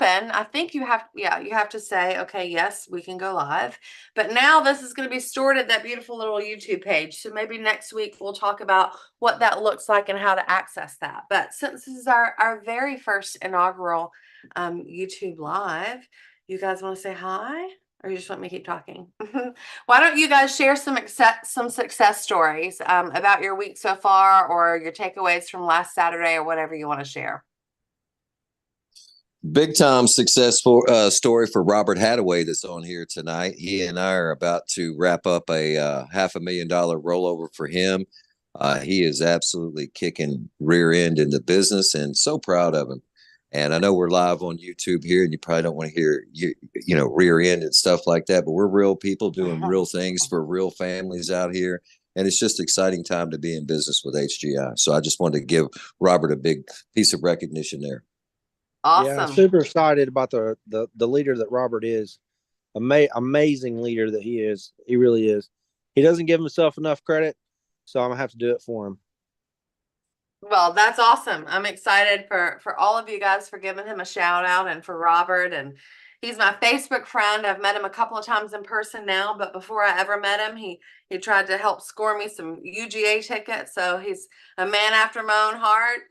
I think you have, yeah, you have to say, okay, yes, we can go live. But now this is going to be stored at that beautiful little YouTube page. So maybe next week we'll talk about what that looks like and how to access that. But since this is our very first inaugural YouTube live, you guys want to say hi? Or you just want me to keep talking? Why don't you guys share some success stories about your week so far, or your takeaways from last Saturday, or whatever you want to share? Big time successful story for Robert Hadaway that's on here tonight. He and I are about to wrap up a $500,000 rollover for him. He is absolutely kicking rear end in the business, and so proud of him. And I know we're live on YouTube here, and you probably don't want to hear rear end and stuff like that, but we're real people doing real things for real families out here. And it's just exciting time to be in business with HGI. So I just wanted to give Robert a big piece of recognition there. Yeah, Awesome. super excited about the leader that Robert is. Amazing leader that he is. He really is. He doesn't give himself enough credit, so I'm gonna have to do it for him. Well, that's awesome. I'm excited for all of you guys for giving him a shout out, and for Robert. And he's my Facebook friend. I've met him a couple of times in person now, but before I ever met him, he tried to help score me some UGA tickets. So he's a man after my own heart,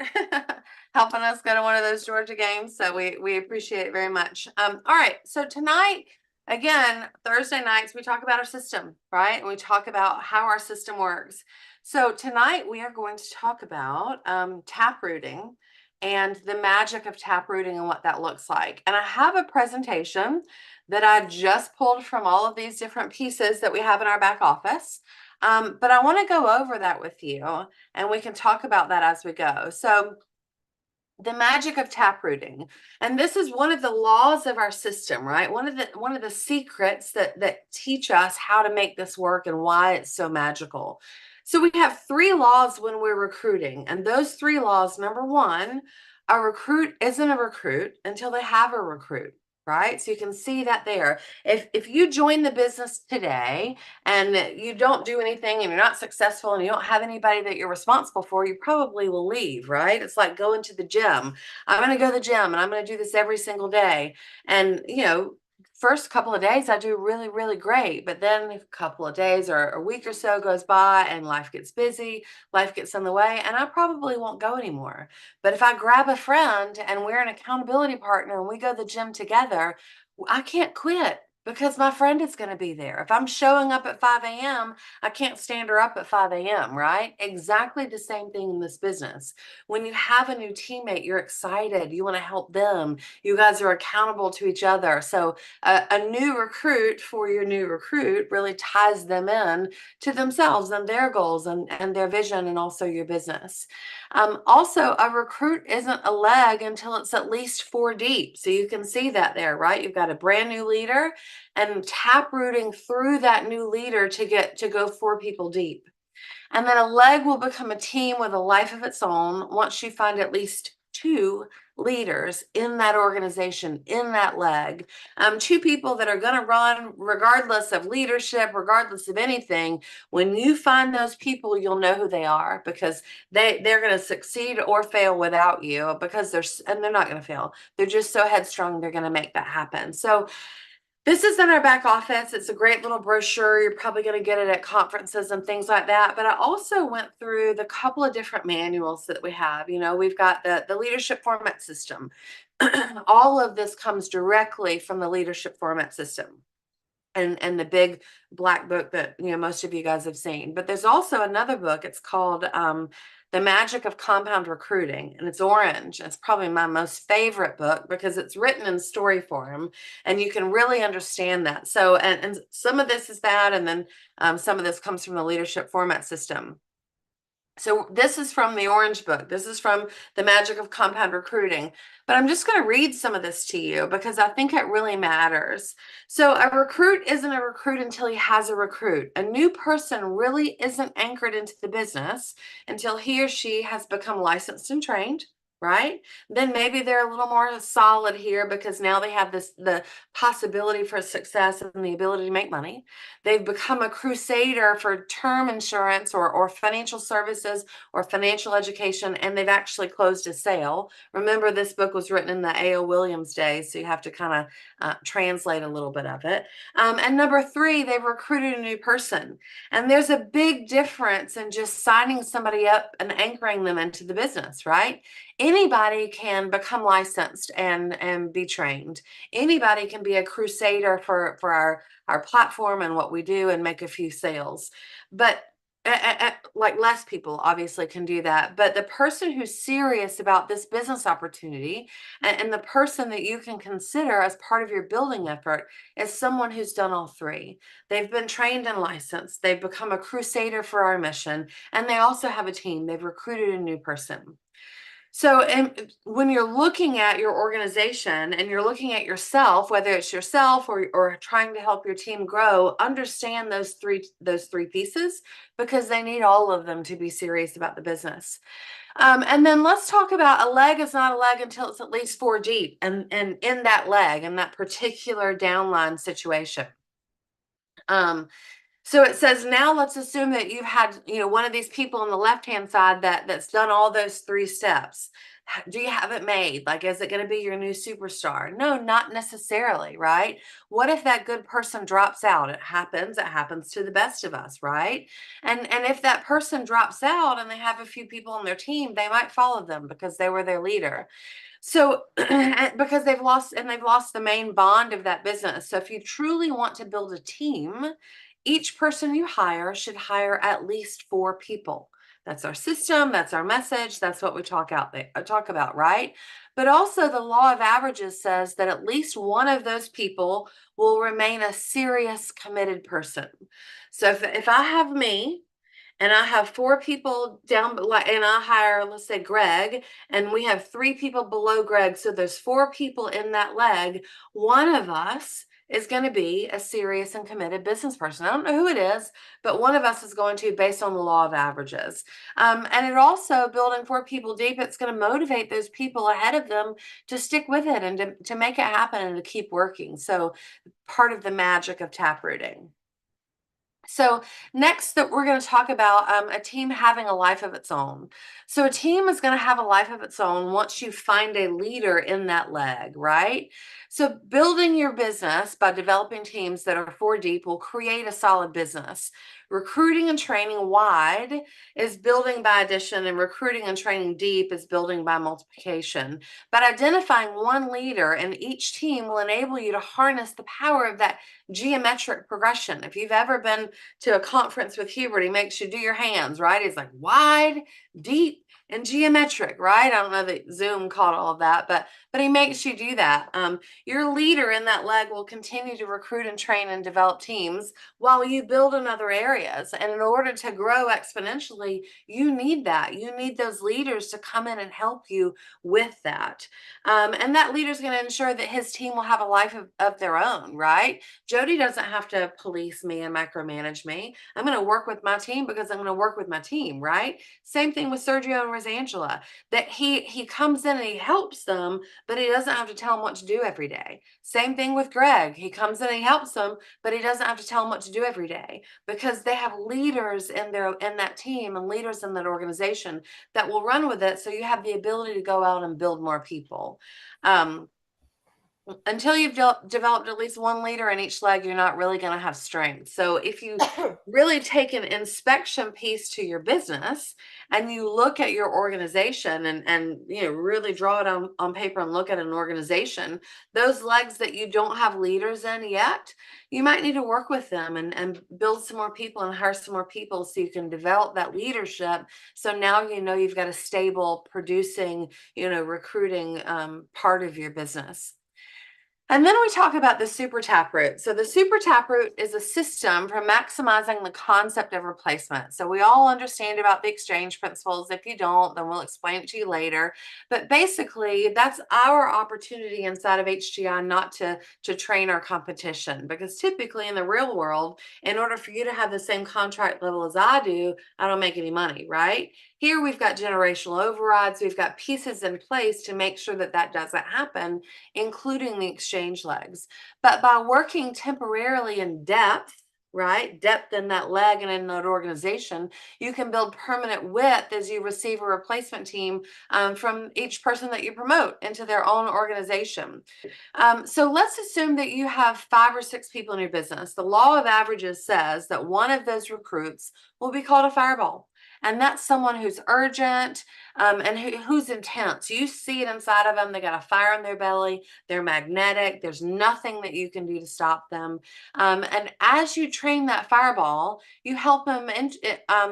helping us go to one of those Georgia games. So we appreciate it very much. All right. So tonight, again, Thursday nights, we talk about our system, right? And we talk about how our system works. So tonight we are going to talk about taprooting and the magic of taprooting and what that looks like. And I have a presentation that I just pulled from all of these different pieces that we have in our back office. But I want to go over that with you, and we can talk about that as we go. So the magic of taprooting, and this is one of the laws of our system, right? One of the secrets that teach us how to make this work and why it's so magical. So we have three laws when we're recruiting, and those three laws: number one, a recruit isn't a recruit until they have a recruit, right? So you can see that there. If you join the business today and you don't do anything and you're not successful and you don't have anybody that you're responsible for, you probably will leave, right? It's like going to the gym. I'm going to go to the gym and I'm going to do this every single day. And, first couple of days I do really, really great. But then a couple of days or a week or so goes by and life gets busy, life gets in the way, and I probably won't go anymore. But if I grab a friend and we're an accountability partner and we go to the gym together, I can't quit because my friend is going to be there. If I'm showing up at 5 a.m., I can't stand her up at 5 a.m., right? Exactly the same thing in this business. When you have a new teammate, you're excited. You want to help them. You guys are accountable to each other. So a new recruit for your new recruit really ties them in to themselves and their goals and their vision, and also your business. Also, a recruit isn't a leg until it's at least 4 deep. So you can see that there, right? You've got a brand new leader and taprooting through that new leader to go 4 people deep. And then a leg will become a team with a life of its own once you find at least 2 leaders in that organization, in that leg. 2 people that are going to run regardless of leadership, regardless of anything. When you find those people, you'll know who they are, because they're going to succeed or fail without you, because they're not going to fail. They're just so headstrong, they're going to make that happen. So this is in our back office. It's a great little brochure. You're probably going to get it at conferences and things like that. But I also went through the couple of different manuals that we have. We've got the leadership format system. All of this comes directly from the leadership format system and the big black book that most of you guys have seen. But there's also another book. It's called The Magic of Compound Recruiting, and it's orange. It's probably my most favorite book because it's written in story form and you can really understand that. So and some of this is that, and then some of this comes from the leadership format system. So this is from the orange book. This is from The Magic of Compound Recruiting. But I'm just going to read some of this to you because I think it really matters. So a recruit isn't a recruit until he has a recruit. A new person really isn't anchored into the business until he or she has become licensed and trained, right? Then maybe they're a little more solid here because now they have the possibility for success and the ability to make money. They've become a crusader for term insurance or financial services or financial education, and they've actually closed a sale. Remember, this book was written in the A.O. Williams days, so you have to kind of translate a little bit of it. And number 3, they've recruited a new person. And there's a big difference in just signing somebody up and anchoring them into the business, right? Anybody can become licensed and be trained. Anybody can be a crusader for our platform and what we do and make a few sales. But like less people obviously can do that. But the person who's serious about this business opportunity and the person that you can consider as part of your building effort is someone who's done all 3. They've been trained and licensed. They've become a crusader for our mission. And they also have a team. They've recruited a new person. So, and when you're looking at your organization and you're looking at yourself, whether it's yourself or trying to help your team grow, understand those three pieces because they need all of them to be serious about the business. And then let's talk about a leg is not a leg until it's at least 4 deep, and in that leg, in that particular downline situation. So it says, now let's assume that you've had, one of these people on the left-hand side that's done all those 3 steps. Do you have it made? Like, is it going to be your new superstar? No, not necessarily, right? What if that good person drops out? It happens to the best of us, right? And if that person drops out and they have a few people on their team, they might follow them because they were their leader. So because they've lost the main bond of that business. So if you truly want to build a team, each person you hire should hire at least 4 people. That's our system, that's our message, that's what we talk about, right? But also the law of averages says that at least one of those people will remain a serious committed person. So if I have me and I have 4 people down, and I hire, let's say, Greg, and we have 3 people below Greg. So there's 4 people in that leg. One of us is going to be a serious and committed business person. I don't know who it is, but one of us is going to, based on the law of averages. And it also, building 4 people deep, it's going to motivate those people ahead of them to stick with it and to make it happen and to keep working. So part of the magic of taprooting. So next that we're going to talk about a team having a life of its own. So a team is going to have a life of its own once you find a leader in that leg, right? So building your business by developing teams that are 4 deep will create a solid business. Recruiting and training wide is building by addition, and recruiting and training deep is building by multiplication. But identifying one leader in each team will enable you to harness the power of that geometric progression. If you've ever been to a conference with Hubert, he makes you do your hands, right? He's like wide, deep, and geometric, right? I don't know that Zoom caught all of that, but he makes you do that. Your leader in that leg will continue to recruit and train and develop teams while you build in other areas. And in order to grow exponentially, you need that. You need those leaders to come in and help you with that. And that leader is going to ensure that his team will have a life of their own, right? Jody doesn't have to police me and micromanage me. I'm going to work with my team because I'm going to work with my team, right? Same thing with Sergio and Rosangela, that he comes in and he helps them, but he doesn't have to tell them what to do every day. Same thing with Greg. He comes in and he helps them, but he doesn't have to tell them what to do every day because they have leaders in that team and leaders in that organization that will run with it. So you have the ability to go out and build more people. Until you've developed at least one leader in each leg, you're not really going to have strength. So if you really take an inspection piece to your business and you look at your organization and really draw it on paper and look at an organization, those legs that you don't have leaders in yet, you might need to work with them and build some more people and hire some more people so you can develop that leadership. So now you've got a stable producing, recruiting part of your business. And then we talk about the super taproot. So the super taproot is a system for maximizing the concept of replacement. So we all understand about the exchange principles. If you don't, then we'll explain it to you later. But basically, that's our opportunity inside of HGI not to train our competition. Because typically in the real world, in order for you to have the same contract level as I do, I don't make any money, right? Here we've got generational overrides. We've got pieces in place to make sure that that doesn't happen, including the exchange legs. But by working temporarily in depth, right? Depth in that leg and in that organization, you can build permanent width as you receive a replacement team from each person that you promote into their own organization. So let's assume that you have 5 or 6 people in your business. The law of averages says that one of those recruits will be called a fireball. And that's someone who's urgent and who's intense. You see it inside of them. They got a fire in their belly. They're magnetic. There's nothing that you can do to stop them. And as you train that fireball, you help them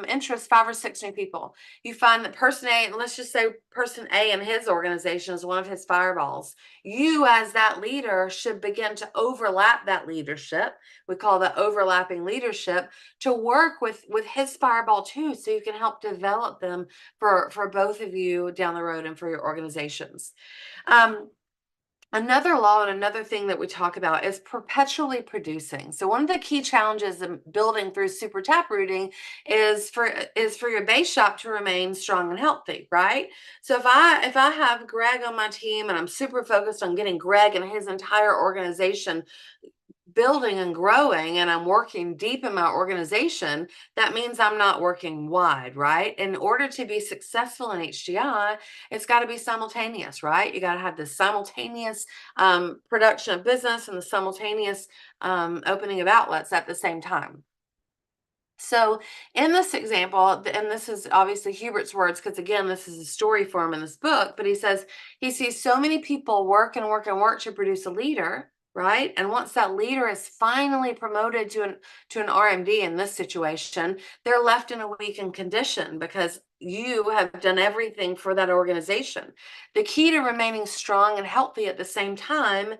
interest 5 or 6 new people. You find that person A, let's just say person A in his organization is one of his fireballs. You, as that leader, should begin to overlap that leadership. We call that overlapping leadership, to work with his fireball too, so you can help develop them for both of you down the road and for your organizations. Another law and another thing that we talk about is perpetually producing. So one of the key challenges in building through super taprooting is for your base shop to remain strong and healthy, right? So if I have Greg on my team and I'm super focused on getting Greg and his entire organization building and growing, and I'm working deep in my organization, that means I'm not working wide, right? In order to be successful in HGI, it's got to be simultaneous, right? You got to have the simultaneous production of business and the simultaneous opening of outlets at the same time. So in this example, and this is obviously Hubert's words, because again, this is a story for him in this book, but he says he sees so many people work and work and work to produce a leader, right? And once that leader is finally promoted to an RMD in this situation, they're left in a weakened condition because you have done everything for that organization. The key to remaining strong and healthy at the same time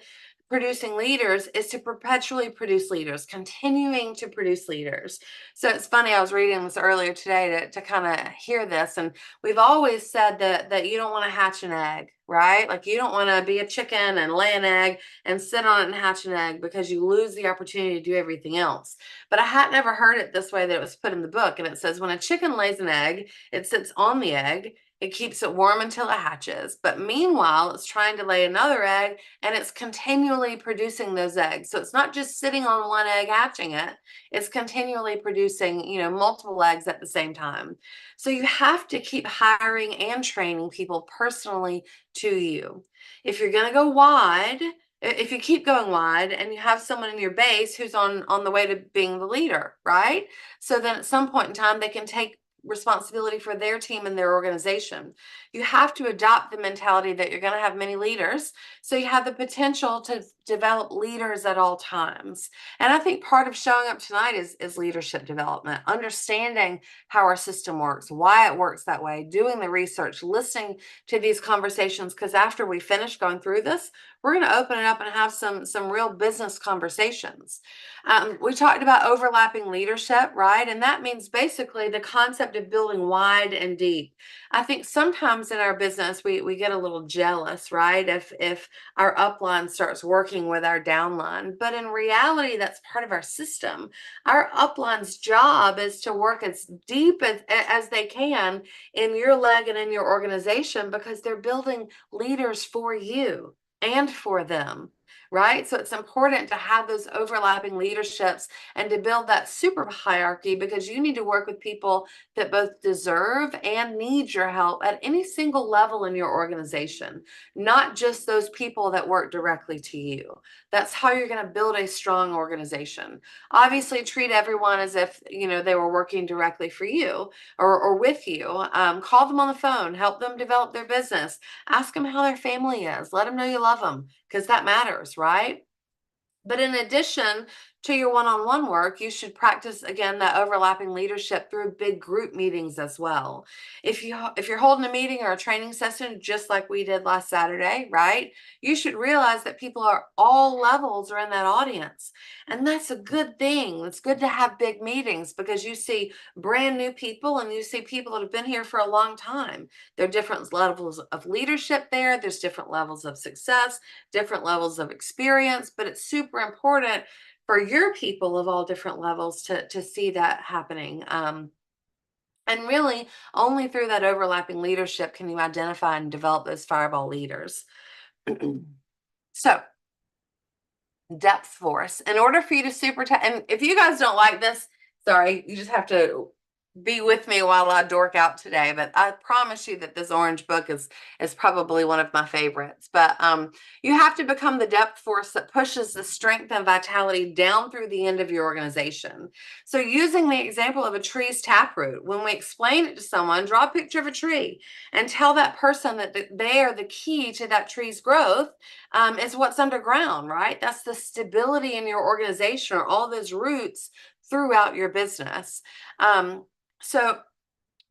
producing leaders is to perpetually produce leaders, continuing to produce leaders. So it's funny, I was reading this earlier today to kind of hear this. And we've always said that you don't want to hatch an egg, right? Like you don't want to be a chicken and lay an egg and sit on it and hatch an egg because you lose the opportunity to do everything else. But I had never heard it this way that it was put in the book. And it says when a chicken lays an egg, it sits on the egg. It keeps it warm until it hatches. But meanwhile, it's trying to lay another egg and it's continually producing those eggs. So it's not just sitting on one egg hatching it, it's continually producing, multiple eggs at the same time. So you have to keep hiring and training people personally to you. If you're going to go wide, if you keep going wide and you have someone in your base who's on the way to being the leader, right? So then at some point in time, they can take responsibility for their team and their organization. You have to adopt the mentality that you're going to have many leaders, so you have the potential to develop leaders at all times. And I think part of showing up tonight is leadership development, understanding how our system works, why it works that way, doing the research, listening to these conversations, because after we finish going through this, we're going to open it up and have some real business conversations. We talked about overlapping leadership, right? And that means basically the concept of building wide and deep. I think sometimes in our business, we get a little jealous, right? If our upline starts working with our downline. But in reality, that's part of our system. Our upline's job is to work as deep as they can in your leg and in your organization because they're building leaders for you and for them, right? So it's important to have those overlapping leaderships and to build that super hierarchy because you need to work with people that both deserve and need your help at any single level in your organization, not just those people that work directly to you. That's how you're going to build a strong organization. Obviously, treat everyone as if they were working directly for you or with you. Call them on the phone, help them develop their business, ask them how their family is, let them know you love them because that matters, right? But in addition to your one-on-one work, you should practice again that overlapping leadership through big group meetings as well. If you're holding a meeting or a training session just like we did last Saturday, right? You should realize that people are all levels are in that audience. And that's a good thing. It's good to have big meetings because you see brand new people and you see people that have been here for a long time. There are different levels of leadership there. There's different levels of success, different levels of experience, but it's super important for your people of all different levels to see that happening. And really, only through that overlapping leadership can you identify and develop those fireball leaders. So, depth force. In order for you to and if you guys don't like this, sorry, you just have to be with me while I dork out today, but I promise you that this orange book is probably one of my favorites. But you have to become the depth force that pushes the strength and vitality down through the end of your organization. So using the example of a tree's taproot, when we explain it to someone, draw a picture of a tree and tell that person that they are the key to that tree's growth, is what's underground, right? That's the stability in your organization or all those roots throughout your business. So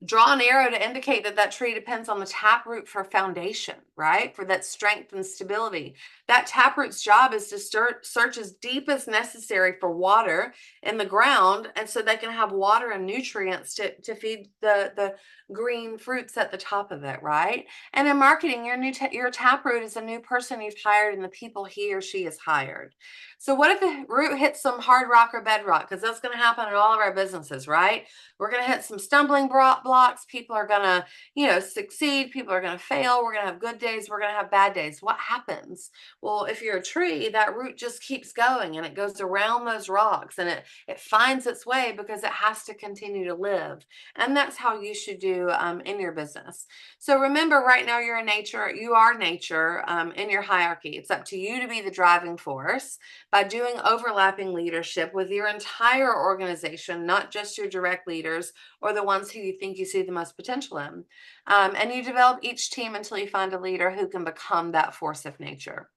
draw an arrow to indicate that that tree depends on the taproot for foundation, right? For that strength and stability. That taproot's job is to search as deep as necessary for water in the ground, and so they can have water and nutrients to feed the green fruits at the top of it, right? And in marketing, your taproot is a new person you've hired and the people he or she has hired. So what if the root hits some hard rock or bedrock? Because that's going to happen in all of our businesses, right? We're going to hit some stumbling blocks. People are going to, succeed. People are going to fail. We're going to have good days. We're going to have bad days. What happens? Well, if you're a tree, that root just keeps going and it goes around those rocks and it finds its way because it has to continue to live. And that's how you should do in your business. So remember, right now you are nature in your hierarchy. It's up to you to be the driving force by doing overlapping leadership with your entire organization, not just your direct leaders or the ones who you think you see the most potential in. And you develop each team until you find a leader who can become that force of nature.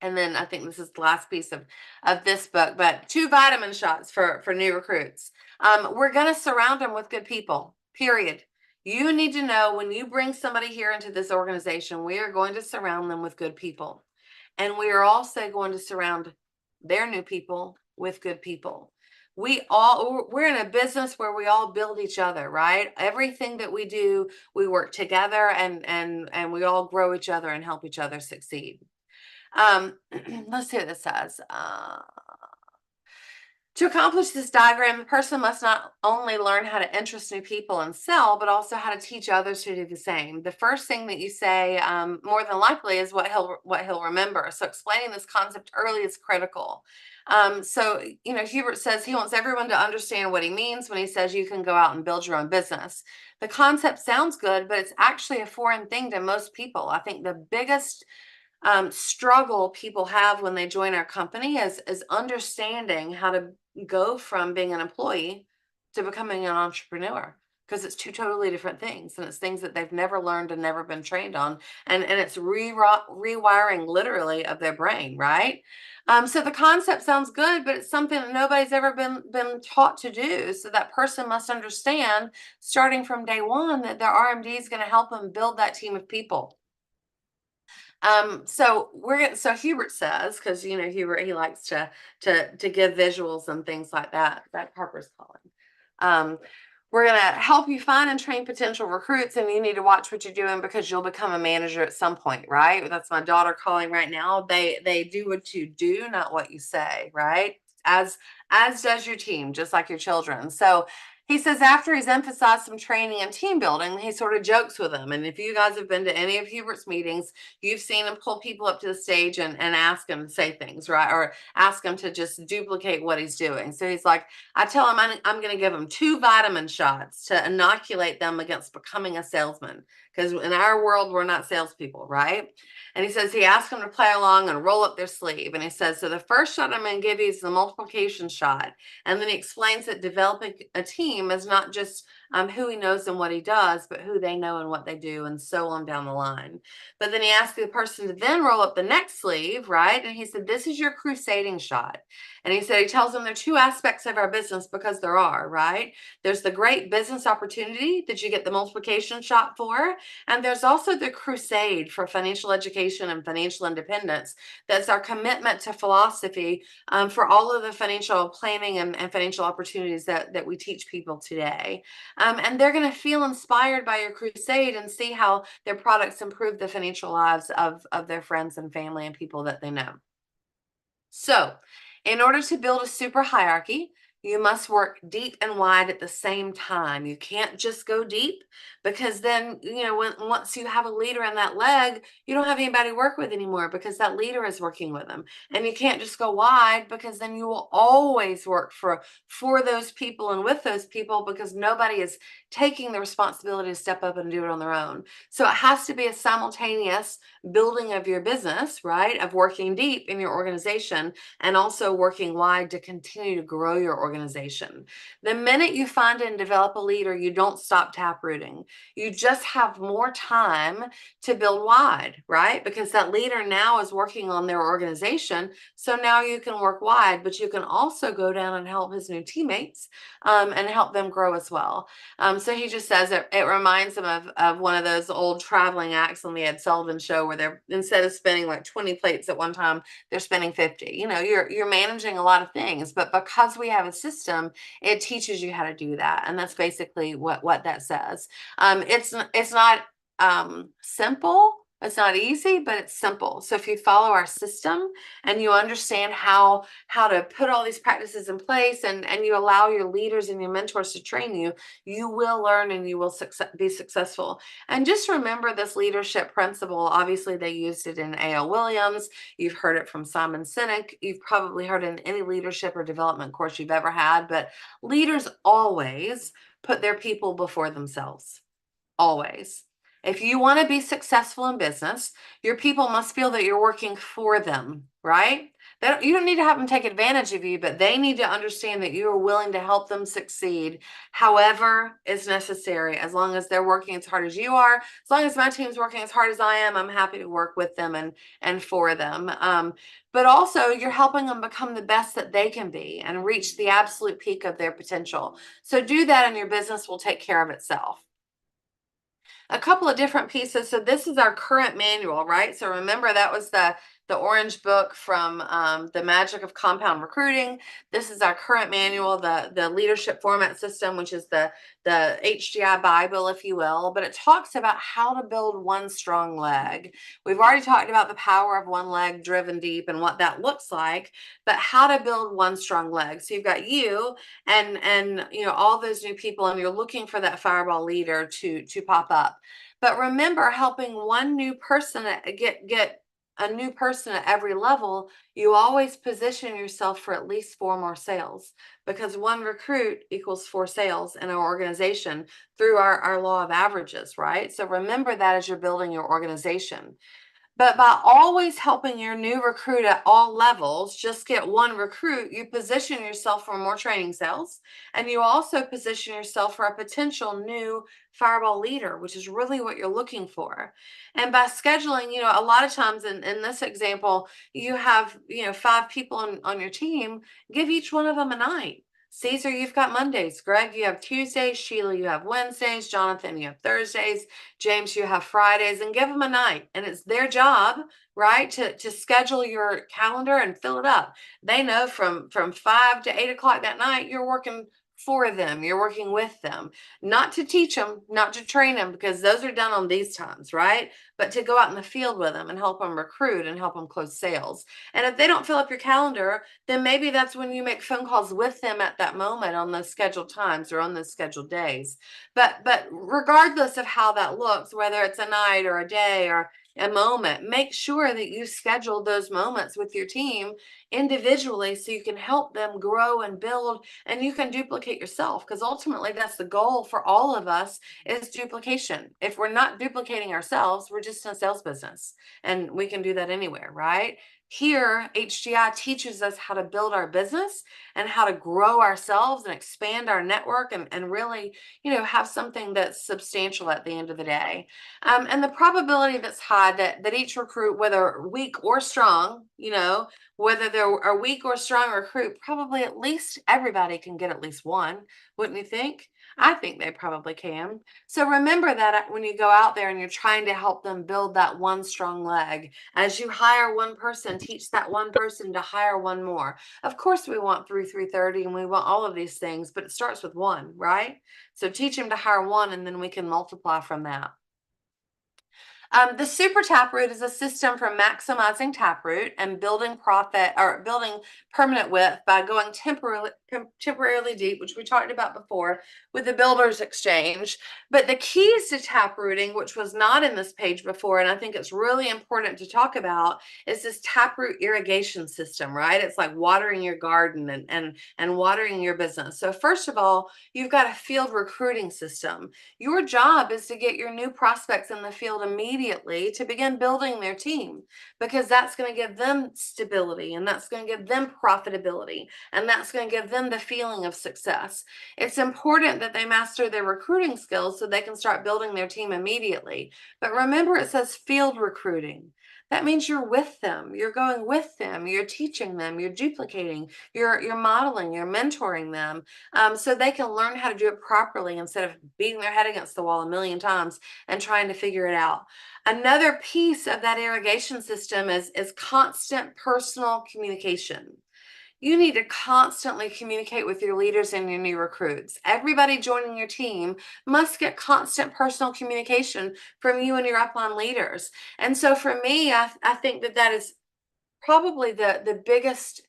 And then I think this is the last piece of this book, but 2 vitamin shots for new recruits. We're going to surround them with good people, period. You need to know when you bring somebody here into this organization, we are going to surround them with good people. And we are also going to surround their new people with good people. We're in a business where we all build each other, right? Everything that we do, we work together and we all grow each other and help each other succeed. Let's see what this says. To accomplish this diagram, the person must not only learn how to interest new people and sell, but also how to teach others to do the same. The first thing that you say, more than likely, is what he'll remember. So explaining this concept early is critical. So Hubert says he wants everyone to understand what he means when he says you can go out and build your own business. The concept sounds good, but it's actually a foreign thing to most people. I think the biggest struggle people have when they join our company is understanding how to go from being an employee to becoming an entrepreneur, because it's 2 totally different things, and it's things that they've never learned and never been trained on, and it's rewiring literally of their brain, right? So the concept sounds good, but it's something that nobody's ever been taught to do. So that person must understand, starting from day one, that their RMD is going to help them build that team of people. So Hubert says, because Hubert, he likes to give visuals and things like that. That Harper's calling. We're going to help you find and train potential recruits, and you need to watch what you're doing because you'll become a manager at some point, right? That's my daughter calling right now. They do what you do, not what you say, right? As does your team, just like your children. So he says after he's emphasized some training and team building, he sort of jokes with them. And if you guys have been to any of Hubert's meetings, you've seen him pull people up to the stage and ask them to say things, right? Or ask them to just duplicate what he's doing. So he's like, I tell him I'm going to give them 2 vitamin shots to inoculate them against becoming a salesman. Because in our world, we're not salespeople, right? And he says he asks them to play along and roll up their sleeve. And he says, so the first shot I'm going to give you is the multiplication shot. And then he explains that developing a team is not just who he knows and what he does, but who they know and what they do, and so on down the line. But then he asked the person to then roll up the next sleeve, right? And he said, this is your crusading shot. And he said, he tells them there are two aspects of our business, because there are, right? There's the great business opportunity that you get the multiplication shot for. And there's also the crusade for financial education and financial independence. That's our commitment to philosophy for all of the financial planning and financial opportunities that we teach people today. And they're going to feel inspired by your crusade and see how their products improve the financial lives of their friends and family and people that they know. So, in order to build a super hierarchy, you must work deep and wide at the same time. You can't just go deep, because then, once you have a leader in that leg, you don't have anybody to work with anymore, because that leader is working with them. And you can't just go wide, because then you will always work for those people and with those people, because nobody is taking the responsibility to step up and do it on their own. So it has to be a simultaneous building of your business, right? Of working deep in your organization and also working wide to continue to grow your organization. The minute you find and develop a leader, you don't stop taprooting. You just have more time to build wide, right? Because that leader now is working on their organization. So now you can work wide, but you can also go down and help his new teammates and help them grow as well. So he just says it reminds him of one of those old traveling acts on the Ed Sullivan Show, where they're, instead of spinning like 20 plates at one time, they're spinning 50. You're managing a lot of things, but because we have a system, it teaches you how to do that. And that's basically what that says. It's not simple. It's not easy, but it's simple. So if you follow our system and you understand how to put all these practices in place, and you allow your leaders and your mentors to train you, you will learn and you will be successful. And just remember this leadership principle. Obviously, they used it in A.L. Williams. You've heard it from Simon Sinek. You've probably heard it in any leadership or development course you've ever had. But leaders always put their people before themselves. Always. If you want to be successful in business, your people must feel that you're working for them, right? You don't need to have them take advantage of you, but they need to understand that you are willing to help them succeed however is necessary. As long as they're working as hard as you are, as long as my team's working as hard as I am, I'm happy to work with them and for them. But also, you're helping them become the best that they can be and reach the absolute peak of their potential. So do that, and your business will take care of itself. A couple of different pieces. So this is our current manual, right? So remember, that was the orange book from the Magic of Compound Recruiting. This is our current manual, the leadership format system, which is the HGI Bible, if you will. But it talks about how to build one strong leg. We've already talked about the power of one leg driven deep and what that looks like, but how to build one strong leg. So you've got you and all those new people, and you're looking for that fireball leader to pop up. But remember, helping one new person get a new person at every level, you always position yourself for at least 4 more sales, because 1 recruit equals 4 sales in our organization through our law of averages, right? So remember that as you're building your organization. But by always helping your new recruit at all levels just get 1 recruit, you position yourself for more training sales. And you also position yourself for a potential new fireball leader, which is really what you're looking for. And by scheduling, a lot of times in this example, you have, 5 people on your team. Give each one of them a night. Caesar, you've got Mondays. Greg, you have Tuesdays. Sheila, you have Wednesdays. Jonathan, you have Thursdays. James, you have Fridays. And give them a night. And it's their job, right, to schedule your calendar and fill it up. They know from 5 to 8 o'clock that night, you're working for them. You're working with them, not to teach them, not to train them, because those are done on these times, right? But to go out in the field with them and help them recruit and help them close sales. And if they don't fill up your calendar, then maybe that's when you make phone calls with them at that moment on those scheduled times or on those scheduled days. But regardless of how that looks, whether it's a night or a day or a moment, make sure that you schedule those moments with your team individually so you can help them grow and build, and you can duplicate yourself, because ultimately that's the goal for all of us, is duplication. If we're not duplicating ourselves, we're just in a sales business, and we can do that anywhere, right? Here, HGI teaches us how to build our business and how to grow ourselves and expand our network and really, have something that's substantial at the end of the day. And the probability that's high that each recruit, whether weak or strong, whether they're a weak or strong recruit, probably at least everybody can get at least one, wouldn't you think? I think they probably can. So remember that when you go out there and you're trying to help them build that one strong leg, as you hire one person, teach that one person to hire one more. Of course, we want 330 and we want all of these things, but it starts with one, right? So teach them to hire one and then we can multiply from that. The super taproot is a system for maximizing taproot and building profit or building permanent width by going temporarily deep, which we talked about before with the builder's exchange. But the keys to taprooting, which was not in this page before, and I think it's really important to talk about, is this taproot irrigation system, right? It's like watering your garden and watering your business. So first of all, you've got a field recruiting system. Your job is to get your new prospects in the field immediately to begin building their team, because that's going to give them stability and that's going to give them profitability and that's going to give them the feeling of success. It's important that they master their recruiting skills so they can start building their team immediately. But remember, it says field recruiting. That means you're with them, you're going with them, you're teaching them, you're duplicating, you're modeling, you're mentoring them, so they can learn how to do it properly instead of beating their head against the wall a million times and trying to figure it out. Another piece of that irrigation system is constant personal communication. You need to constantly communicate with your leaders and your new recruits. Everybody joining your team must get constant personal communication from you and your upline leaders. And so for me, I think that is probably the biggest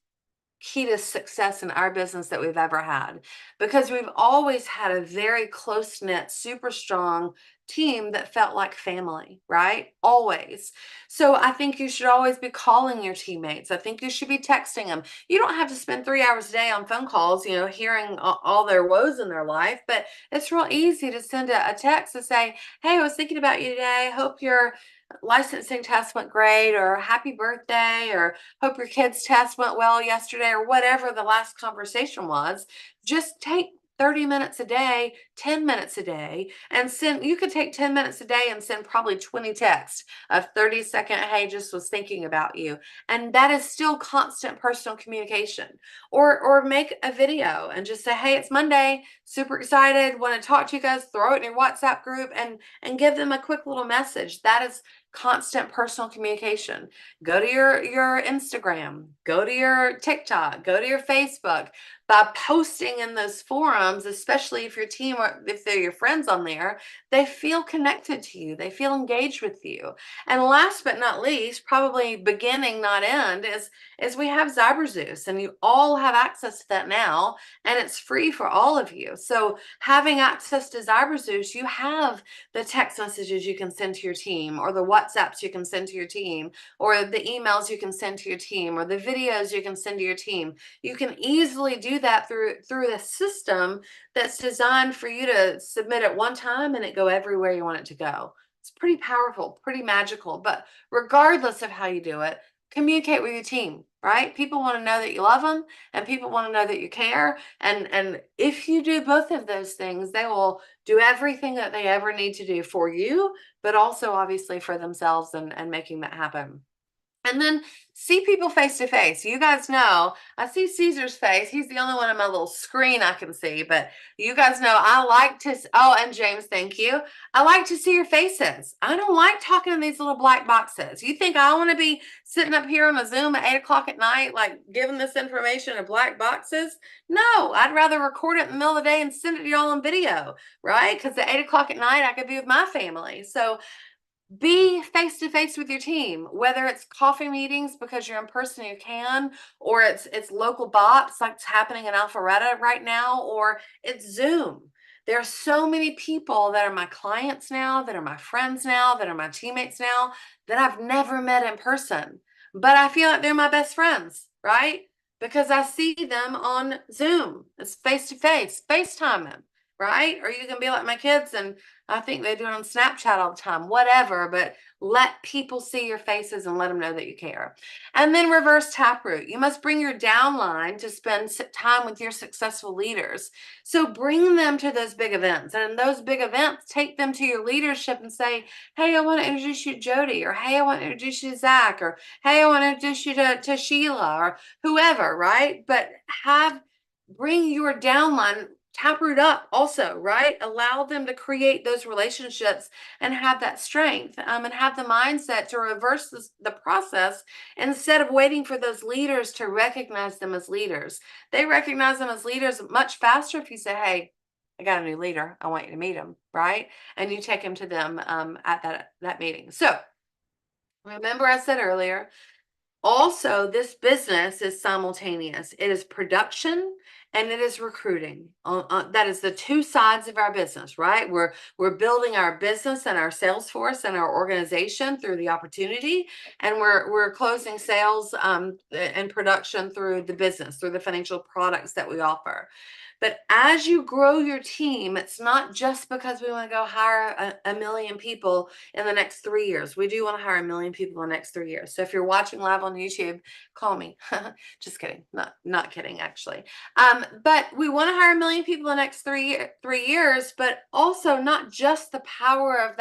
key to success in our business that we've ever had, because we've always had a very close-knit, super strong team that felt like family, right? Always. So I think you should always be calling your teammates. I think you should be texting them. You don't have to spend 3 hours a day on phone calls, hearing all their woes in their life, but it's real easy to send a text to say, hey, I was thinking about you today. Hope your licensing test went great, or happy birthday, or hope your kids' test went well yesterday, or whatever the last conversation was. Just take 30 minutes a day, 10 minutes a day, and send. You could take 10 minutes a day and send probably 20 texts of 30-second, hey, just was thinking about you. And that is still constant personal communication. Or make a video and just say, hey, it's Monday, super excited, want to talk to you guys, throw it in your WhatsApp group and give them a quick little message. That is constant personal communication. Go to your Instagram, go to your TikTok, go to your Facebook. By posting in those forums, especially if your team or if they're your friends on there, they feel connected to you, they feel engaged with you. And last but not least, probably beginning not end, is we have Cyberzeus, and you all have access to that now, and it's free for all of you. So having access to Cyberzeus, you have the text messages you can send to your team, or the WhatsApps you can send to your team, or the emails you can send to your team, or the videos you can send to your team. You can easily do that through the system that's designed for you to submit at one time and it go everywhere you want it to go. It's pretty powerful, pretty magical. But regardless of how you do it, communicate with your team, right? People want to know that you love them, and people want to know that you care. And if you do both of those things, they will do everything that they ever need to do for you, but also obviously for themselves and making that happen. And then see people face to face. You guys know, I see Caesar's face. He's the only one on my little screen I can see, but you guys know I like to, oh, and James, thank you. I like to see your faces. I don't like talking in these little black boxes. You think I want to be sitting up here on a Zoom at 8 o'clock at night, like giving this information in black boxes? No, I'd rather record it in the middle of the day and send it to y'all on video, right? Because at 8 o'clock at night, I could be with my family. So be face to face with your team, whether it's coffee meetings because you're in person, you can, or it's local bots like it's happening in Alpharetta right now, or it's Zoom. There are so many people that are my clients now, that are my friends now, that are my teammates now, that I've never met in person, but I feel like they're my best friends, right? Because I see them on Zoom. It's face to face, FaceTime them, right? Or you can be like my kids, and I think they do it on Snapchat all the time, whatever. But Let people see your faces and let them know that you care. And then reverse taproot. You must bring your downline to spend time with your successful leaders. So bring them to those big events. And in those big events, take them to your leadership and say, hey, I want to introduce you to Jody, or hey, I want to introduce you to Zach, or hey, I want to introduce you to Sheila, or whoever, right? But bring your downline, taproot up also, right? Allow them to create those relationships and have that strength, and have the mindset to reverse the process instead of waiting for those leaders to recognize them as leaders. They recognize them as leaders much faster if you say, hey, I got a new leader. I want you to meet him, right? And you take him to them at that meeting. So remember I said earlier, also, this business is simultaneous. It is production and it is recruiting. That is the two sides of our business, right? We're building our business and our sales force and our organization through the opportunity, and we're closing sales and production through the business, through the financial products that we offer. But as you grow your team, it's not just because we want to go hire a million people in the next 3 years. We do want to hire a million people in the next 3 years. So if you're watching live on YouTube, call me. Just kidding. Not kidding, actually. But we want to hire a million people in the next three years, but also not just the power of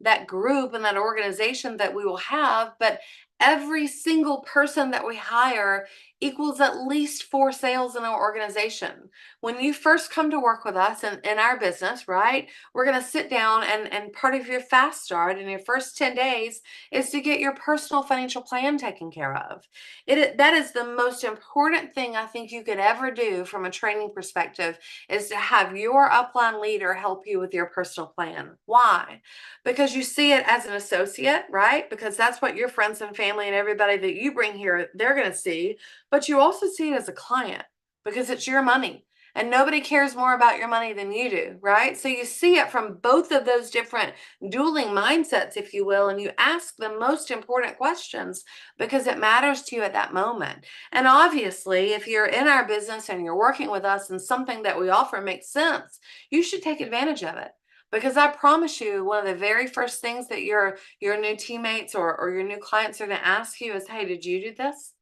that group and that organization that we will have, but every single person that we hire equals at least 4 sales in our organization. When you first come to work with us in our business, right, we're going to sit down, and part of your fast start in your first 10 days is to get your personal financial plan taken care of. That is the most important thing I think you could ever do from a training perspective, is to have your upline leader help you with your personal plan. Why? Because you see it as an associate, right? Because that's what your friends and family and everybody that you bring here, they're going to see. But you also see it as a client because it's your money. And nobody cares more about your money than you do, right? So you see it from both of those different dueling mindsets, if you will, and you ask the most important questions because it matters to you at that moment. And obviously, if you're in our business and you're working with us and something that we offer makes sense, you should take advantage of it. Because I promise you, one of the very first things that your new teammates or your new clients are going to ask you is, hey, did you do this?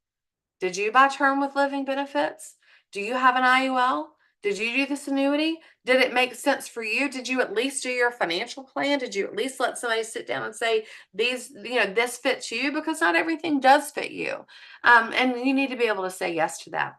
Did you buy term with living benefits? Do you have an IUL? Did you do this annuity? Did it make sense for you? Did you at least do your financial plan? Did you at least let somebody sit down and say, this fits you? Because not everything does fit you. And you need to be able to say yes to that.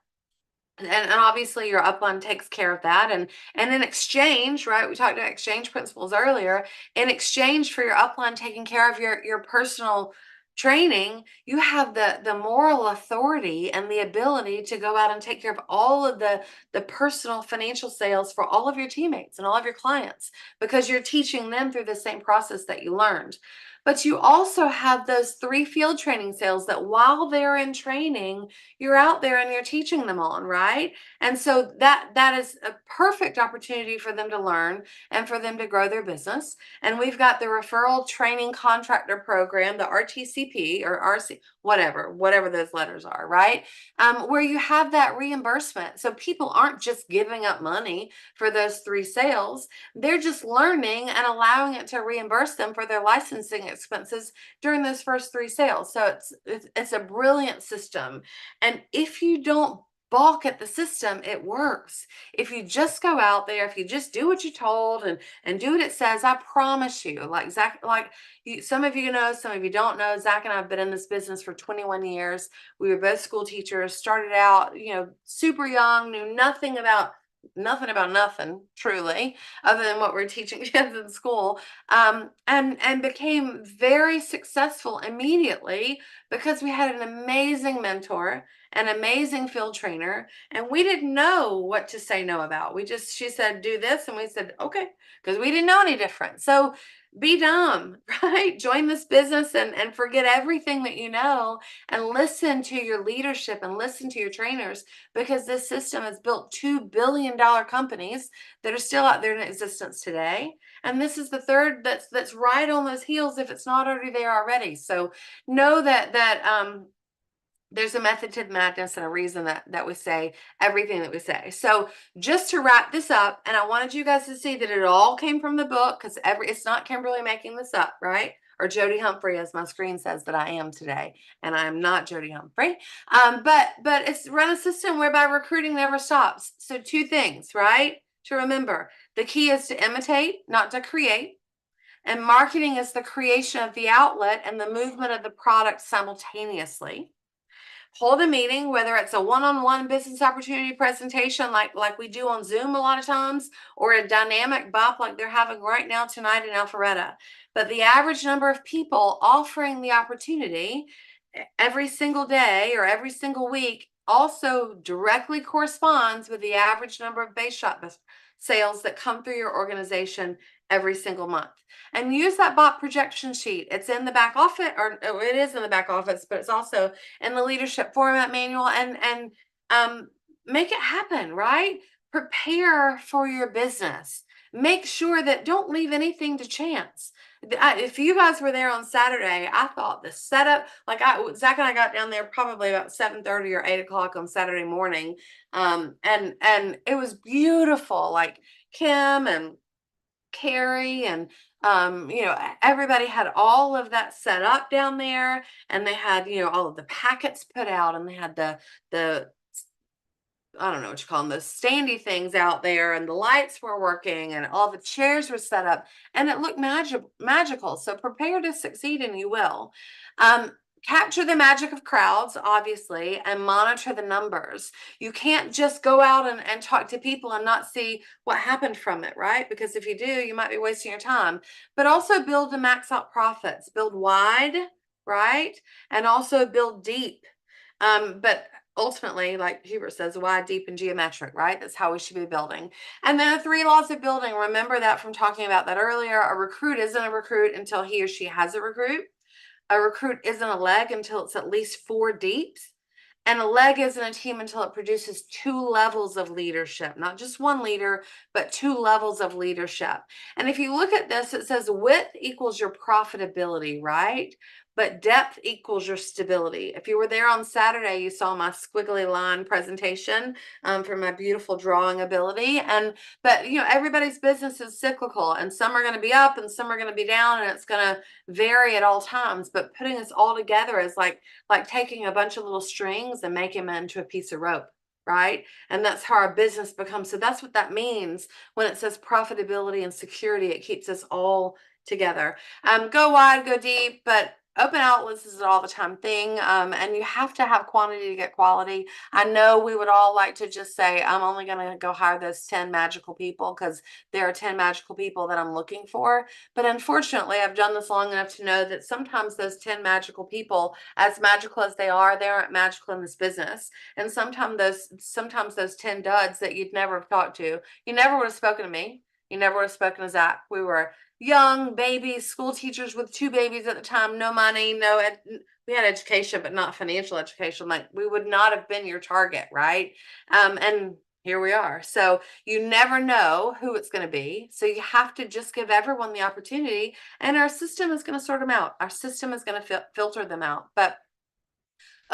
And obviously your upline takes care of that. And in exchange, right, we talked about exchange principles earlier. In exchange for your upline taking care of your personal training, you have the moral authority and the ability to go out and take care of all of the personal financial sales for all of your teammates and all of your clients, because you're teaching them through the same process that you learned. But you also have those 3 field training sales that while they're in training, you're out there and you're teaching them on, right? And so that is a perfect opportunity for them to learn and for them to grow their business. And we've got the referral training contractor program, the RTCP or RC, whatever those letters are, right? Where you have that reimbursement. So people aren't just giving up money for those 3 sales. They're just learning and allowing it to reimburse them for their licensing expenses during those first 3 sales. So it's a brilliant system. And if you don't balk at the system, it works. If you just go out there, if you just do what you're told and do what it says, I promise you, like Zach, some of you know, some of you don't know, Zach and I have been in this business for 21 years. We were both school teachers, started out, super young, knew nothing about nothing truly, other than what we're teaching kids in school, and became very successful immediately because we had an amazing mentor, an amazing field trainer, and we didn't know what to say no about. She said, do this, and we said, okay, because we didn't know any different. So be dumb, right? Join this business and forget everything that you know and listen to your leadership and listen to your trainers, because this system has built $2 billion companies that are still out there in existence today. And this is the third that's right on those heels, if it's not already there already. So know that there's a method to the madness and a reason that we say everything that we say. So just to wrap this up, and I wanted you guys to see that it all came from the book, because it's not Kimberly making this up, right? or Jody Humphrey, as my screen says that I am today, and I am not Jody Humphrey. But it's run a system whereby recruiting never stops. So two things, right? To remember, the key is to imitate, not to create. And marketing is the creation of the outlet and the movement of the product simultaneously. Hold a meeting, whether it's a one-on-one business opportunity presentation like we do on Zoom a lot of times, or a dynamic BOP like they're having right now tonight in Alpharetta. But the average number of people offering the opportunity every single day or every single week also directly corresponds with the average number of base shop sales that come through your organization every single month. And use that bot projection sheet. It's in the back office, or it is in the back office, but it's also in the leadership format manual, and make it happen, right? Prepare for your business. Make sure that don't leave anything to chance. If you guys were there on Saturday, I thought the setup, Zach and I got down there probably about 7:30 or 8 o'clock on Saturday morning. And it was beautiful. Like Kim and Carrie and everybody had all of that set up down there, and they had all of the packets put out, and they had the I don't know what you call them, those standy things out there, and the lights were working, and all the chairs were set up, and it looked magical. So prepare to succeed, and you will. Capture the magic of crowds, obviously, and monitor the numbers. You can't just go out and talk to people and not see what happened from it, right? Because if you do, you might be wasting your time. But also build to max out profits. Build wide, right? And also build deep. But ultimately, like Hubert says, wide, deep, and geometric, right? That's how we should be building. And then the 3 laws of building. Remember that from talking about that earlier. A recruit isn't a recruit until he or she has a recruit. A recruit isn't a leg until it's at least 4 deeps. And a leg isn't a team until it produces 2 levels of leadership, not just one leader, but 2 levels of leadership. And if you look at this, it says width equals your profitability, right? But depth equals your stability. If you were there on Saturday, you saw my squiggly line presentation for my beautiful drawing ability. But everybody's business is cyclical, and some are going to be up and some are going to be down, and it's going to vary at all times. But putting this all together is like taking a bunch of little strings and making them into a piece of rope, right? And that's how our business becomes. So that's what that means when it says profitability and security. It keeps us all together. Go wide, go deep, but open outlets is an all the time thing. And you have to have quantity to get quality. I know we would all like to just say, I'm only going to go hire those 10 magical people because there are 10 magical people that I'm looking for. But unfortunately, I've done this long enough to know that sometimes those 10 magical people, as magical as they aren't magical in this business. And sometimes those 10 duds that you'd never have talked to, you never would have spoken to me. You never would have spoken to Zach. We were young babies, school teachers with 2 babies at the time, no money, we had education, but not financial education. Like, we would not have been your target, right? And here we are. So you never know who it's going to be. So you have to just give everyone the opportunity, and our system is going to sort them out. Our system is going to filter them out. But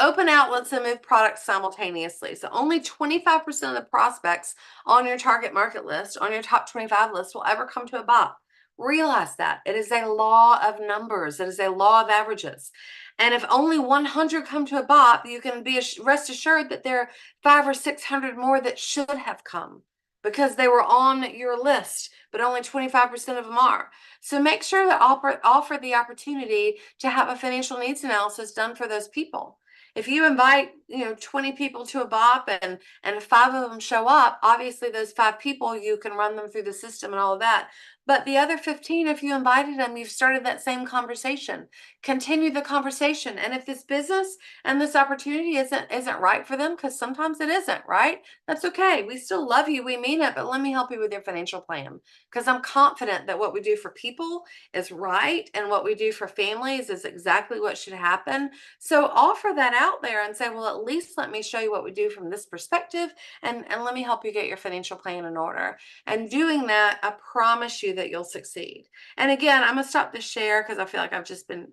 open outlets and move products simultaneously. So only 25% of the prospects on your target market list, on your top 25 list, will ever come to a BOP. Realize that. It is a law of numbers. It is a law of averages. And if only 100 come to a BOP, you can be rest assured that there are 500 or 600 more that should have come because they were on your list, but only 25% of them are. So make sure that offer the opportunity to have a financial needs analysis done for those people. If you invite 20 people to a BOP and 5 of them show up, obviously those 5 people, you can run them through the system and all of that. But the other 15, if you invited them, you've started that same conversation. Continue the conversation. And if this business and this opportunity isn't right for them, because sometimes it isn't, right? That's okay. We still love you. We mean it, but let me help you with your financial plan. Because I'm confident that what we do for people is right, and what we do for families is exactly what should happen. So offer that out there and say, well, at least let me show you what we do from this perspective, and let me help you get your financial plan in order. And doing that, I promise you that you'll succeed. And again, I'm gonna stop the share because I feel like I've just been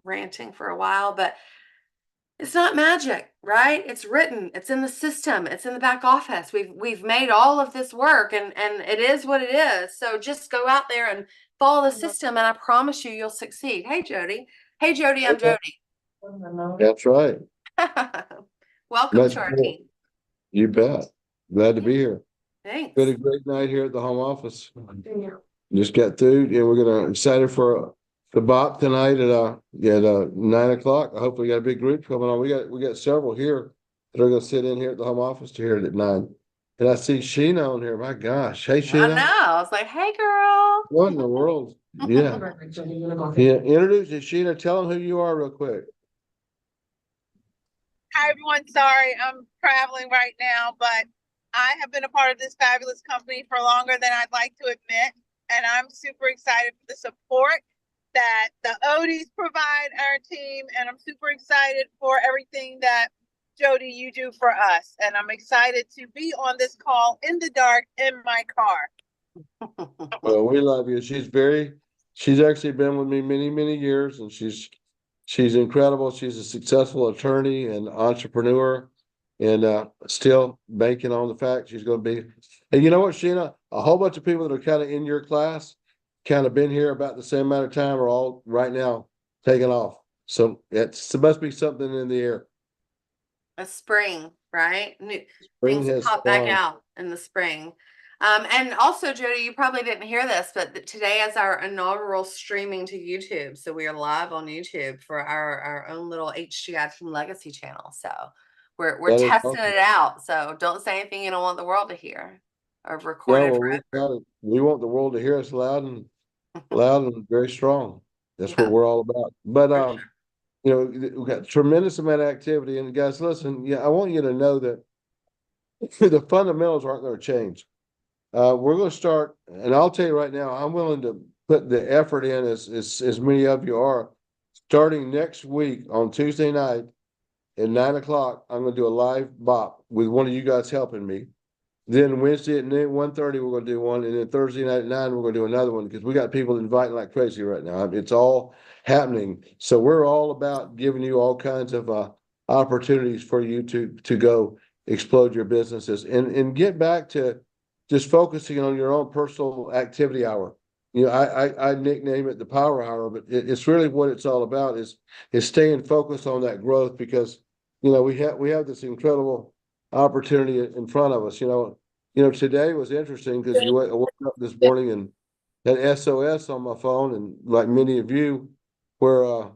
ranting for a while, but it's not magic, right? It's written, it's in the system, it's in the back office. We've made all of this work, and it is what it is. So just go out there and follow the system, and I promise you, you'll succeed. Hey, Jody. Hey, Jody, I'm Jody. That's right. Welcome That's to our cool. team. You bet. Glad to be here. Thanks. Been a great night here at the home office. Just got through, and we're gonna excited for the BOP tonight at 9 o'clock. I hope we got a big group coming on. We got several here that are gonna sit in here at the home office to hear it at 9. And I see Sheena on here. My gosh, hey I Sheena, know. I was like, hey, girl. what in the world? Yeah, yeah. Introduce you, Sheena. Tell them who you are real quick. Hi, everyone. Sorry, I'm traveling right now, but I have been a part of this fabulous company for longer than I'd like to admit. And I'm super excited for the support that the Odies provide our team. And I'm super excited for everything that Jody, you do for us. And I'm excited to be on this call in the dark in my car. Well, we love you. She's actually been with me many, many years, and she's incredible. She's a successful attorney and entrepreneur, and still banking on the fact she's going to be. And you know what, Sheena? A whole bunch of people that are kind of in your class, kind of been here about the same amount of time, are all right now taking off. So there must be something in the air. A spring, right? Spring Things has pop back sprung. out in the spring. And also, Jody, you probably didn't hear this, but today is our inaugural streaming to YouTube. So we are live on YouTube for our own little HGI Team Legacy channel. So we're That is testing awesome. it out. So don't say anything you don't want the world to hear or record No, it well, forever. we want the world to hear us loud and very strong. That's what Yeah, we're all about. But for sure. you know, we've got tremendous amount of activity. And guys, listen, yeah, I want you to know that the fundamentals aren't going to change. We're going to start, and I'll tell you right now, I'm willing to put the effort in as many of you are. Starting next week on Tuesday night at 9 o'clock, I'm going to do a live bop with one of you guys helping me. Then Wednesday at 1:30, we're going to do one, and then Thursday night at 9, we're going to do another one because we got people inviting like crazy right now. It's all happening, so we're all about giving you all kinds of opportunities for you to go explode your businesses and get back to just focusing on your own personal activity hour. You know, I nickname it the power hour, but it's really what it's all about is staying focused on that growth because we have this incredible opportunity in front of us. Today was interesting because I woke up this morning and had SOS on my phone, and like many of you, where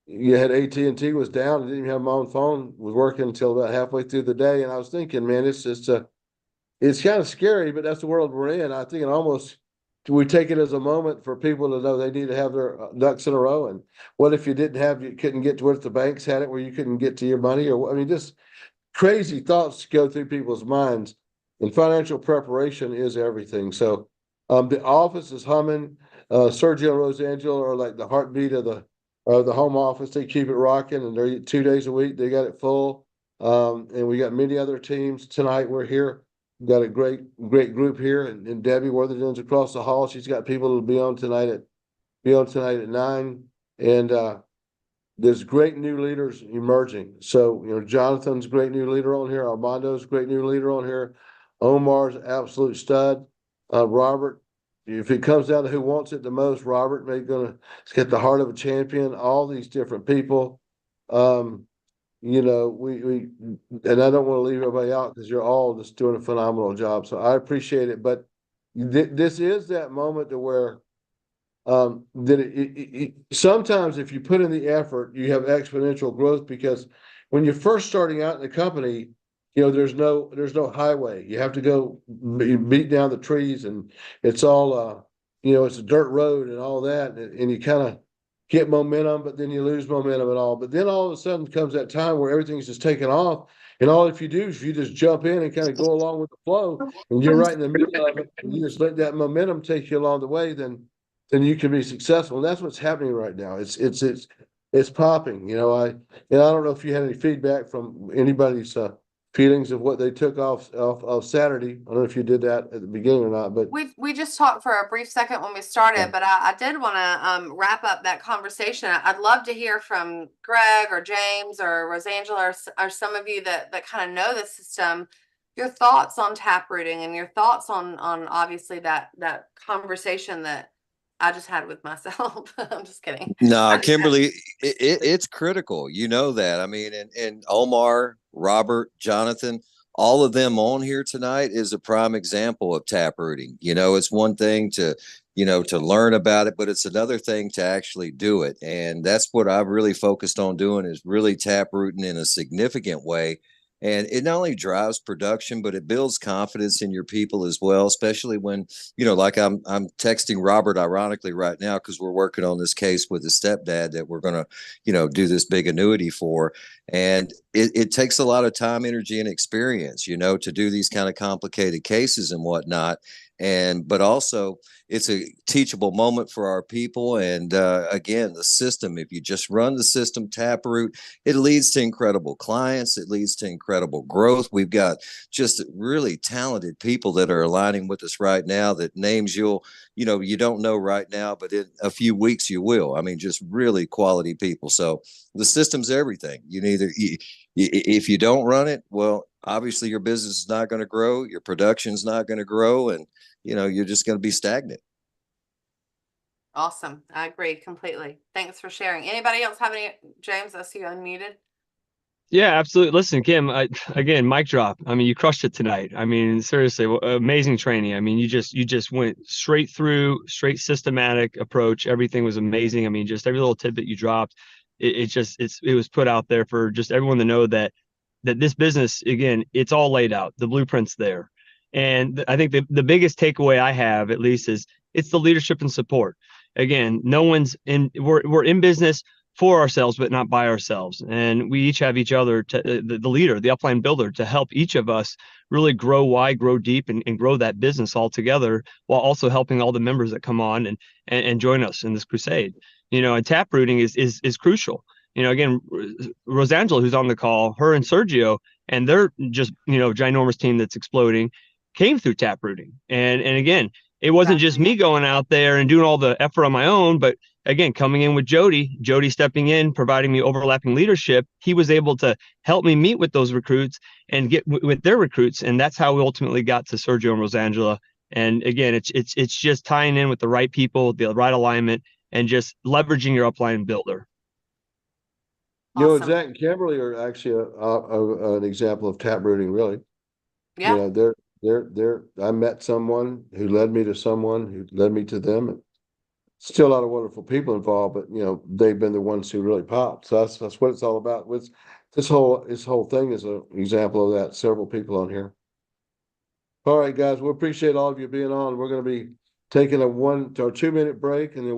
you had AT&T was down, I didn't even have my own phone, was working until about halfway through the day, and I was thinking, man, it's kind of scary, but that's the world we're in. I think it almost we take it as a moment for people to know they need to have their ducks in a row. And what if you couldn't get to where the banks had it, where you couldn't get to your money, or I mean, just crazy thoughts go through people's minds, and financial preparation is everything. So the office is humming. Sergio and Rosangela are like the heartbeat of the home office. They keep it rocking, and they're 2 days a week. They got it full. And we got many other teams tonight. We're here. We've got a great group here, and Debbie Worthington's across the hall. She's got people that'll be on tonight at 9. And there's great new leaders emerging. So, Jonathan's a great new leader on here. Armando's a great new leader on here. Omar's an absolute stud. Robert, if it comes down to who wants it the most, Robert may gonna get the heart of a champion. All these different people. We and I don't want to leave everybody out because you're all just doing a phenomenal job. So I appreciate it. But this is that moment to where that sometimes if you put in the effort, you have exponential growth because when you're first starting out in the company, there's no highway. You have to go beat down the trees, and it's all it's a dirt road and all that, and you kind of get momentum, but then you lose momentum and all. But then all of a sudden comes that time where everything's just taking off, and all if you do is you just jump in and kind of go along with the flow, and you're right in the middle of it, and you just let that momentum take you along the way, then you can be successful. And that's what's happening right now. It's popping. I don't know if you had any feedback from anybody's feelings of what they took off of Saturday. I don't know if you did that at the beginning or not, but We just talked for a brief second when we started, yeah. but I did want to wrap up that conversation. I'd love to hear from Greg or James or Rosangela or some of you that kind of know the system, your thoughts on taprooting and your thoughts on obviously that conversation that I just had it with myself. I'm just kidding. No, I just had, Kimberly, it's critical. You know that. I mean, and Omar, Robert, Jonathan, all of them on here tonight is a prime example of tap rooting. You know, it's one thing to, to learn about it, but it's another thing to actually do it. And that's what I've really focused on doing, is really tap rooting in a significant way. And it not only drives production, but it builds confidence in your people as well, especially when, like I'm texting Robert ironically right now, because we're working on this case with his stepdad that we're going to, do this big annuity for. And it takes a lot of time, energy, and experience, to do these kind of complicated cases and whatnot. But also it's a teachable moment for our people. And again, the system, if you just run the system Taproot, it leads to incredible clients. It leads to incredible growth. We've got just really talented people that are aligning with us right now, that names you don't know right now, but in a few weeks you will. I mean, just really quality people. So the system's everything. If you don't run it, well, obviously your business is not going to grow. Your production's not going to grow. And, you're just going to be stagnant. awesome. I agree completely. Thanks for sharing. Anybody else have any? James, I see you unmuted. Yeah, absolutely. Listen, Kim, again, mic drop. I mean, you crushed it tonight. I mean, seriously, amazing training. I mean, you just went straight through, straight systematic approach. Everything was amazing. I mean, just every little tidbit you dropped, it was put out there for just everyone to know that this business, again, it's all laid out. The blueprint's there. And I think the biggest takeaway I have, at least, is it's the leadership and support. Again, we're in business for ourselves, but not by ourselves. And we each have each other, the leader, the upline builder, to help each of us really grow wide, grow deep, and grow that business all together, while also helping all the members that come on and join us in this crusade. And tap rooting is crucial. Again, Rosangela, who's on the call, her and Sergio, and they're just, ginormous team that's exploding, came through tap rooting. And again, it wasn't just me going out there and doing all the effort on my own, but again, coming in with Jody stepping in, providing me overlapping leadership. He was able to help me meet with those recruits and get with their recruits. And that's how we ultimately got to Sergio and Rosangela. And again, it's just tying in with the right people, the right alignment, and just leveraging your upline builder. Awesome. Zach and Kimberly are actually an example of tap rooting, really. Yeah. I met someone who led me to someone who led me to them, and still a lot of wonderful people involved, but they've been the ones who really popped. So that's what it's all about. With this whole thing is an example of that. Several people on here. All right, guys, we appreciate all of you being on. We're going to be taking a 1 or 2 minute break, and then